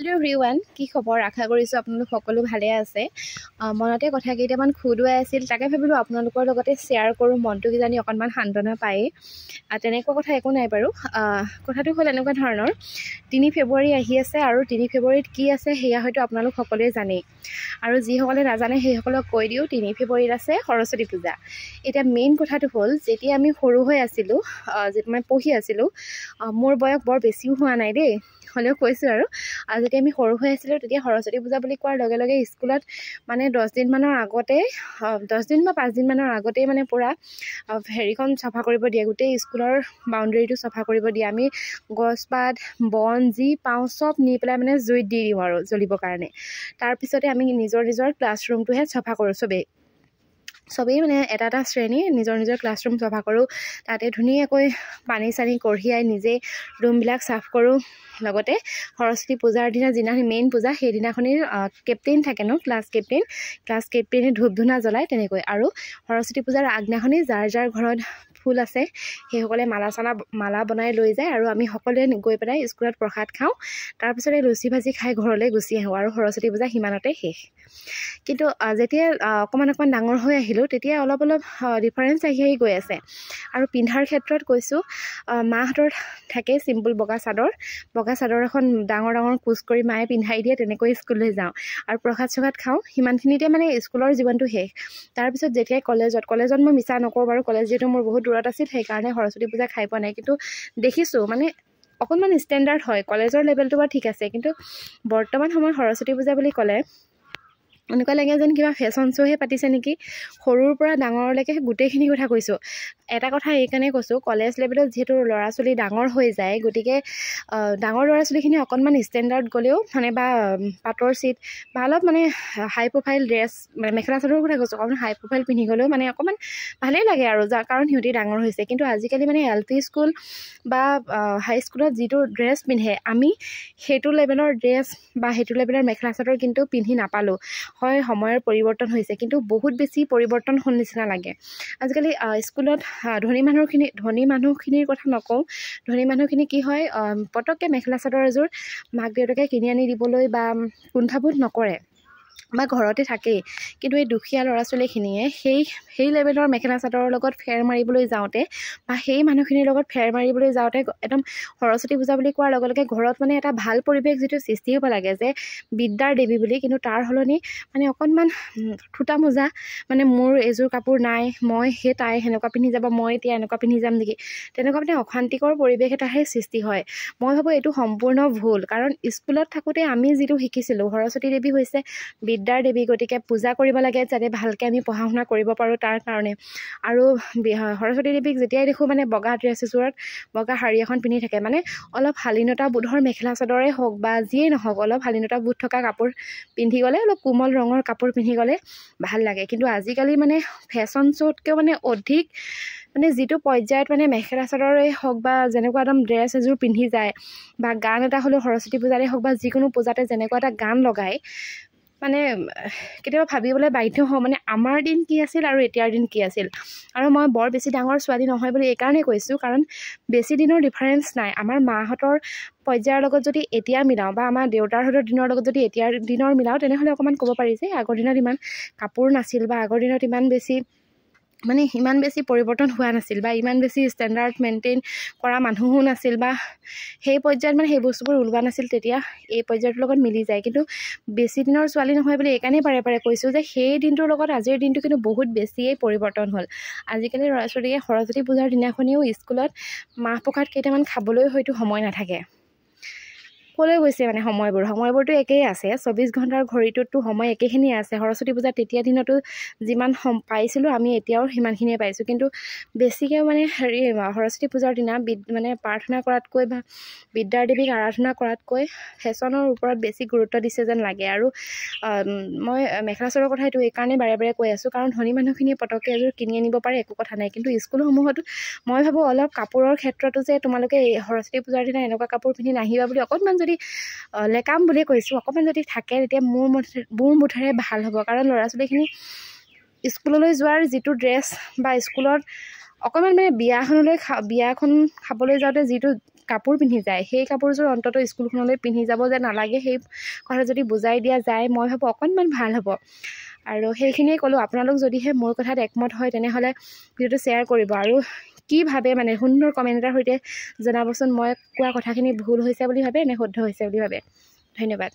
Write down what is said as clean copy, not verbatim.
Hello' everyone, কি খবৰ? আশা কৰিছোঁ আপোনালোক সকলো ভালে আছে। মনতে কথা কেইটামান খুদুৱাই আছিল, তাকে ভাবিলোঁ আপোনালোকৰ লগতে শ্বেয়াৰ কৰোঁ। মনটো কিজানি অকণমান সান্তনা পায়েই। তেনেকুৱা কথা একো নাই বাৰু। কথাটো হ'ল এনেকুৱা ধৰণৰ, 3 ফেব্ৰুৱাৰী আহি আছে আৰু 3 ফেব্ৰুৱাৰীত কি আছে সেয়া হয়তো আপোনালোক সকলোৱে জানেই। আৰু যিসকলে নাজানে সেইসকলক কৈ দিওঁ, 3 ফেব্ৰুৱাৰীত আছে সৰস্বতী পূজা। এতিয়া মেইন কথাটো হ'ল, যেতিয়া আমি সৰু হৈ আছিলোঁ, যেতিয়া পঢ়ি আছিলোঁ, মোৰ বয়স বৰ বেছিও হোৱা নাই দেই, হ'লেও কৈছোঁ আৰু যেতিয়া আমি সৰু হৈ আছিলোঁ তেতিয়া সৰস্বতী পূজা বুলি কোৱাৰ লগে লগে স্কুলত মানে 10 দিনমানৰ আগতে 10 দিন বা 5 দিনমানৰ আগতেই মানে পূৰা হেৰিখন চাফা কৰিব দিয়ে, গোটেই স্কুলৰ বাউণ্ডেৰীটো চাফা কৰিব দিয়ে। আমি গছপাত বন যি পাওঁ চব নি পেলাই মানে জুইত দি দিওঁ আৰু জ্বলিবৰ কাৰণে। তাৰপিছতে আমি নিজৰ ক্লাছৰুমটোহে চাফা কৰোঁ চবেই মানে এটা শ্ৰেণী নিজৰ ক্লাছৰুম চাফা কৰোঁ। তাতে ধুনীয়াকৈ পানী চানী কঢ়িয়াই নিজেই ৰুমবিলাক চাফ কৰোঁ। লগতে সৰস্বতী পূজাৰ দিনা যিদিনাখনি মেইন পূজা সেইদিনাখনিৰ কেপ্টেইন থাকে ন, ক্লাছ কেপ্টেইনে ধূপ ধূনা জ্বলায় তেনেকৈ। আৰু সৰস্বতী পূজাৰ আগদিনাখনি যাৰ ঘৰত ফুল আছে সেইসকলে মালা বনাই লৈ যায় আৰু আমি সকলোৱে গৈ পেলাই স্কুলত প্ৰসাদ খাওঁ। তাৰপিছতে লুচি ভাজি খাই ঘৰলৈ গুচি আহোঁ আৰু সৰস্বতী পূজা সিমানতে শেষ। কিন্তু যেতিয়া অকণমান ডাঙৰ হৈ আহিলোঁ তেতিয়া অলপ ডিফাৰেঞ্চ আহি গৈ আছে। আৰু পিন্ধাৰ ক্ষেত্ৰত কৈছোঁ, মাহঁতৰ থাকে চিম্পুল বগা চাদৰ এখন ডাঙৰ কোচ কৰি মায়ে পিন্ধাই দিয়ে, তেনেকৈ স্কুললৈ যাওঁ আৰু প্ৰসাদ চসাদ খাওঁ। সিমানখিনিতে মানে স্কুলৰ জীৱনটো শেষ। তাৰপিছত যেতিয়াই কলেজত মই মিছা নকওঁ বাৰু, কলেজ যিহেতু মোৰ বহুত দূৰত আছিল সেইকাৰণে সৰস্বতী পূজা খাই পোৱা নাই। কিন্তু দেখিছোঁ মানে অকণমান ষ্টেণ্ডাৰ্ড হয়, কলেজৰ লেভেলটো বাৰু ঠিক আছে। কিন্তু বৰ্তমান সময়ত সৰস্বতী পূজা বুলি ক'লে এনেকুৱা লাগে যেন কিবা ফেশ্বন শ্ব'হে পাতিছে নেকি। সৰুৰ পৰা ডাঙৰলৈকে গোটেইখিনি কথা কৈছোঁ। এটা কথা এইকাৰণে কৈছোঁ, কলেজ লেভেলত যিহেতু ল'ৰা ছোৱালী ডাঙৰ হৈ যায়, গতিকে ডাঙৰ ল'ৰা ছোৱালীখিনি অকণমান ষ্টেণ্ডাৰ্ড গ'লেও মানে বা পাটৰ চিট বা অলপ মানে হাই প্ৰফাইল ড্ৰেছ, মানে মেখেলা চাদৰৰ কথা কৈছোঁ, অকণমান হাই প্ৰফাইল পিন্ধি গ'লেও মানে অকণমান ভালেই লাগে আৰু কাৰণ সিহঁতি ডাঙৰ হৈছে। কিন্তু আজিকালি মানে LP স্কুল বা হাই স্কুলত যিটো ড্ৰেছ পিন্ধে, আমি সেইটো লেভেলৰ ড্ৰেছ বা সেইটো লেভেলৰ মেখেলা চাদৰ কিন্তু পিন্ধি নাপালোঁ। হয়, সময়ৰ পৰিৱৰ্তন হৈছে, কিন্তু বহুত বেছি পৰিৱৰ্তন হ'ল নিচিনা লাগে। আজিকালি স্কুলত ধনী মানুহখিনিৰ কথা নকওঁ। ধনী মানুহখিনি কি হয়, পটককৈ মেখেলা চাদৰ এযোৰ মাক দেউতাকে কিনি আনি দিবলৈ বা কুণ্ঠাবোধ নকৰে বা ঘৰতে থাকেই। কিন্তু এই দুখীয়া ল'ৰা ছোৱালীখিনিয়ে সেই লেভেলৰ মেখেলা চাদৰৰ লগত ফেৰ মাৰিবলৈ যাওঁতে বা সেই মানুহখিনিৰ লগত ফেৰ মাৰিবলৈ যাওঁতে একদম সৰস্বতী পূজা বুলি কোৱাৰ লগে লগে ঘৰত মানে এটা ভাল পৰিৱেশ যিটো সৃষ্টি হ'ব লাগে যে বিদ্যাৰ দেৱী বুলি, কিন্তু তাৰ সলনি মানে অকণমান থোটা মোজা, মানে মোৰ এযোৰ কাপোৰ নাই, মই সেই তাই সেনেকুৱা পিন্ধি যাব, মই এতিয়া এনেকুৱা পিন্ধি যাম নেকি, তেনেকুৱা মানে অশান্তিকৰ পৰিৱেশ এটাহে সৃষ্টি হয়। মই ভাবোঁ এইটো সম্পূৰ্ণ ভুল। কাৰণ স্কুলত থাকোঁতে আমি যিটো শিকিছিলোঁ, সৰস্বতী দেৱী হৈছে বিদ্যাৰ দেৱী, গতিকে পূজা কৰিব লাগে যাতে ভালকৈ আমি পঢ়া শুনা কৰিব পাৰোঁ তাৰ কাৰণে। আৰু সৰস্বতী দেৱীক যেতিয়াই দেখোঁ মানে বগা ড্ৰেছ এযোৰত বগা শাৰী এখন পিন্ধি থাকে, মানে অলপ শালীনতা বোধৰ মেখেলা চাদৰে হওক বা যিয়েই নহওক, অলপ শালীনতা বোধ থকা কাপোৰ পিন্ধি গ'লে, অলপ কোমল ৰঙৰ কাপোৰ পিন্ধি গ'লে ভাল লাগে। কিন্তু আজিকালি মানে ফেশ্বন শ্ব'তকৈও মানে অধিক মানে যিটো পৰ্যায়ত মানে মেখেলা চাদৰেই হওক বা যেনেকুৱা একদম ড্ৰেছ এযোৰ পিন্ধি যায় বা গান এটা হ'লেও সৰস্বতী পূজাতে হওক বা যিকোনো পূজাতে যেনেকুৱা এটা গান লগায়, মানে কেতিয়াবা ভাবিবলৈ বাধ্য হওঁ, মানে আমাৰ দিন কি আছিল আৰু এতিয়াৰ দিন কি আছিল। আৰু মই বৰ বেছি ডাঙৰ ছোৱালী নহয় বুলি এইকাৰণেই কৈছোঁ, কাৰণ বেছি দিনৰ ডিফাৰেঞ্চ নাই। আমাৰ মাহঁতৰ পৰ্যায়ৰ লগত যদি এতিয়া মিলাওঁ বা আমাৰ দেউতাৰহঁতৰ দিনৰ লগত যদি এতিয়াৰ দিনৰ মিলাওঁ, তেনেহ'লে অকণমান ক'ব পাৰি যে আগৰ দিনত ইমান কাপোৰ নাছিল বা আগৰ দিনত ইমান বেছি পৰিৱৰ্তন হোৱা নাছিল বা ইমান বেছি ষ্টেণ্ডাৰ্ড মেইনটেইন কৰা মানুহো নাছিল বা সেই পৰ্যায়ত মানে সেই বস্তুবোৰ ওলোৱা নাছিল। তেতিয়া এই পৰ্যায়টোৰ লগত মিলি যায়। কিন্তু বেছি দিনৰ ছোৱালী নহয় বুলি এইকাৰণেই বাৰে কৈছোঁ যে সেই দিনটোৰ লগত আজিৰ দিনটো কিন্তু বহুত বেছিয়েই পৰিৱৰ্তন হ'ল। আজিকালি ল'ৰা ছোৱালীয়ে সৰস্বতী পূজাৰ দিনাখনিও স্কুলত মাহ প্ৰসাদ কেইটামান খাবলৈ হয়তো সময় নাথাকে। ক'লৈ গৈছে মানে সময়বোৰতো একেই আছে, 24 ঘণ্টাৰ ঘড়ীটোততো সময় একেখিনিয়ে আছে। সৰস্বতী পূজা তেতিয়া দিনতো যিমান পাইছিলোঁ আমি এতিয়াও সিমানখিনিয়ে পাইছোঁ। কিন্তু বেছিকৈ মানে সৰস্বতী পূজাৰ দিনা মানে প্ৰাৰ্থনা কৰাতকৈ বা বিদ্যাৰ দেৱীক আৰাধনা কৰাতকৈ ফেশ্বনৰ ওপৰত বেছি গুৰুত্ব দিছে যেন লাগে। আৰু মই মেখেলা চাদৰৰ কথা এইটো এইকাৰণে বাৰে কৈ আছোঁ, কাৰণ ধনী মানুহখিনিয়ে পটককৈ এযোৰ কিনি আনিব পাৰে, একো কথা নাই। কিন্তু স্কুলসমূহতো মই ভাবোঁ অলপ কাপোৰৰ ক্ষেত্ৰতো যে তোমালোকে সৰস্বতী পূজাৰ দিনা এনেকুৱা কাপোৰ পিন্ধি নাহিবা বুলি অকণমান যদি লেকাম বুলিয়ে কৈছোঁ, অকণমান যদি থাকে তেতিয়া মোৰ বোধেৰে ভাল হ'ব। কাৰণ ল'ৰা ছোৱালীখিনি স্কুললৈ যোৱাৰ যিটো ড্ৰেছ বা স্কুলত অকণমান মানে বিয়াখন খাবলৈ যাওঁতে যিটো কাপোৰ পিন্ধি যায় সেই কাপোৰযোৰ অন্তত স্কুলখনলৈ পিন্ধি যাব যে নালাগে সেই কথা যদি বুজাই দিয়া যায় মই ভাবোঁ অকণমান ভাল হ'ব আৰু সেইখিনিয়ে ক'লোঁ আপোনালোক যদিহে মোৰ কথাত একমত হয় তেনেহ'লে ভিডিঅ'টো শ্বেয়াৰ কৰিব আৰু কি ভাবে মানে সুন্দৰ কমেণ্ট এটাৰ সৈতে জনাবচোন মই কোৱা কথাখিনি ভুল হৈছে বুলি ভাবে নে শুদ্ধ হৈছে বুলি ভাবে ধন্যবাদ